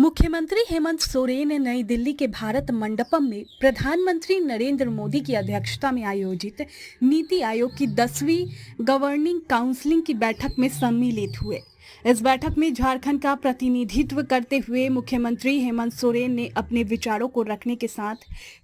मुख्यमंत्री हेमंत सोरेन ने नई दिल्ली के भारत मंडपम में प्रधानमंत्री नरेंद्र मोदी की अध्यक्षता में आयोजित नीति आयोग की 10वीं गवर्निंग काउंसिल की बैठक में सम्मिलित हुए। इस बैठक में झारखंड का प्रतिनिधित्व करते हुए मुख्यमंत्री हेमंत सोरेन ने अपने विचारों को रखने के साथ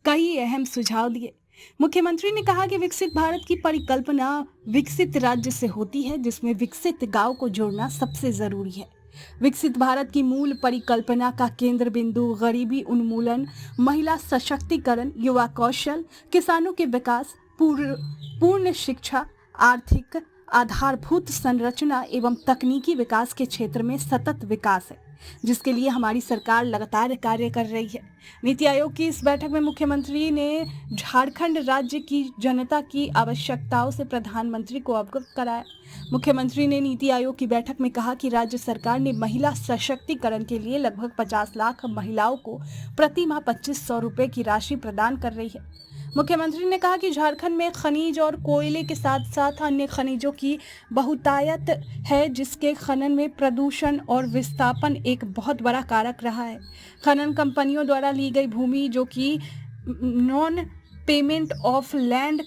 कई अहम सुझाव दिए। मुख्यमंत्री ने कहा कि विकसित भारत की परिकल्पना विकसित राज्य से होती है, जिसमें विकसित गांव को जोड़ना सबसे जरूरी है। विकसित भारत की मूल परिकल्पना का केंद्र बिंदु गरीबी उन्मूलन, महिला सशक्तिकरण, युवा कौशल, किसानों के विकास, पूर्ण शिक्षा, आर्थिक आधारभूत संरचना एवं तकनीकी विकास के क्षेत्र में सतत विकास है, जिसके लिए हमारी सरकार लगातार कार्य कर रही है। नीति आयोग की इस बैठक में मुख्यमंत्री ने झारखंड राज्य की जनता की आवश्यकताओं से प्रधानमंत्री को अवगत कराया। मुख्यमंत्री ने नीति आयोग की बैठक में कहा कि राज्य सरकार ने महिला सशक्तिकरण के लिए लगभग 50 लाख महिलाओं को प्रति माह 2500 रुपए की राशि प्रदान कर रही है। मुख्यमंत्री ने कहा कि झारखंड में खनिज और कोयले के साथ साथ अन्य खनिजों की बहुतायत है, जिसके खनन में प्रदूषण और विस्थापन एक बहुत बड़ा कारक रहा है। खनन कंपनियों द्वारा ली गई भूमि जो कि non payment of land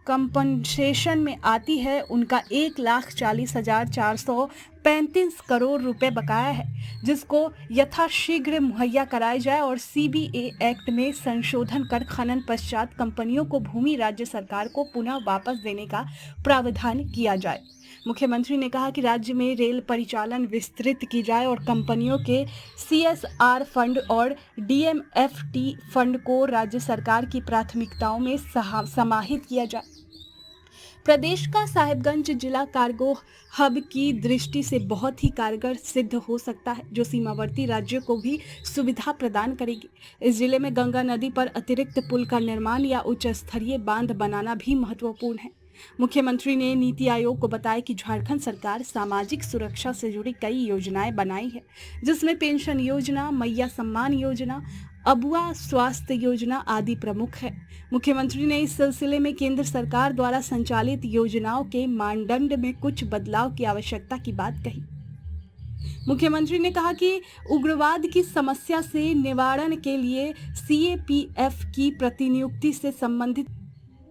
compensation में आती है, उनका 1,40,435 करोड़ रुपए बकाया है, जिसको यथाशीघ्र मुहैया कराया जाए और सीबीए एक्ट में संशोधन कर खनन पश्चात कंपनियों को भूमि राज्य सरकार को पुनः वापस देने का प्रावधान किया जाए। मुख्यमंत्री ने कहा कि राज्य में रेल परिचालन विस्तृत की जाए और कंपनियों के सीएसआर फंड और डीएमएफटी फंड को राज्य सरकार की प्राथमिकताओं में समाहित किया जाए। प्रदेश का साहिबगंज जिला कार्गो हब की दृष्टि से बहुत ही कारगर सिद्ध हो सकता है, जो सीमावर्ती राज्यों को भी सुविधा प्रदान करेगी। इस जिले में गंगा नदी पर अतिरिक्त पुल का निर्माण या उच्च स्तरीय बांध बनाना भी महत्वपूर्ण है। मुख्यमंत्री ने नीति आयोग को बताया कि झारखंड सरकार सामाजिक सुरक्षा से जुड़ी कई योजनाएं बनाई है, जिसमें पेंशन योजना, मैया सम्मान योजना, अबुआ स्वास्थ्य योजना आदि प्रमुख है। मुख्यमंत्री ने इस सिलसिले में केंद्र सरकार द्वारा संचालित योजनाओं के मानदंड में कुछ बदलाव की आवश्यकता की बात कही। मुख्यमंत्री ने कहा कि उग्रवाद की समस्या से निवारण के लिए सीएपीएफ की प्रतिनियुक्ति से संबंधित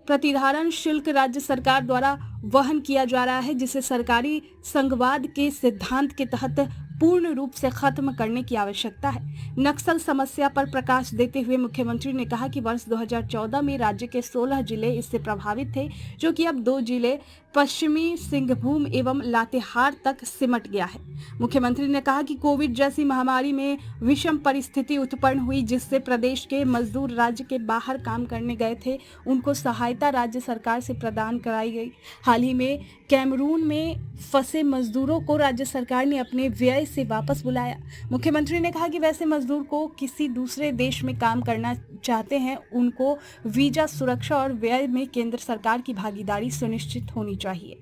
प्रतिधारण शुल्क राज्य सरकार द्वारा वहन किया जा रहा है, जिसे सरकारी संघवाद के सिद्धांत के तहत पूर्ण रूप से खत्म करने की आवश्यकता है। नक्सल समस्या पर प्रकाश देते हुए मुख्यमंत्री ने कहा कि वर्ष 2014 में राज्य के 16 जिले इससे प्रभावित थे, जो कि अब 2 जिले पश्चिमी सिंहभूम एवं लातेहार तक सिमट गया है। मुख्यमंत्री ने कहा कि कोविड जैसी महामारी में विषम परिस्थिति उत्पन्न हुई, जिससे प्रदेश के मजदूर राज्य के बाहर काम करने गए थे, उनको सहायता राज्य सरकार से प्रदान कराई गई। हाल ही में कैमरून में फंसे मजदूरों को राज्य सरकार ने अपने व्यय से वापस बुलाया। मुख्यमंत्री ने कहा कि वैसे मजदूर को किसी दूसरे देश में काम करना चाहते हैं, उनको वीजा सुरक्षा और व्यय में केंद्र सरकार की भागीदारी सुनिश्चित होनी चाहिए।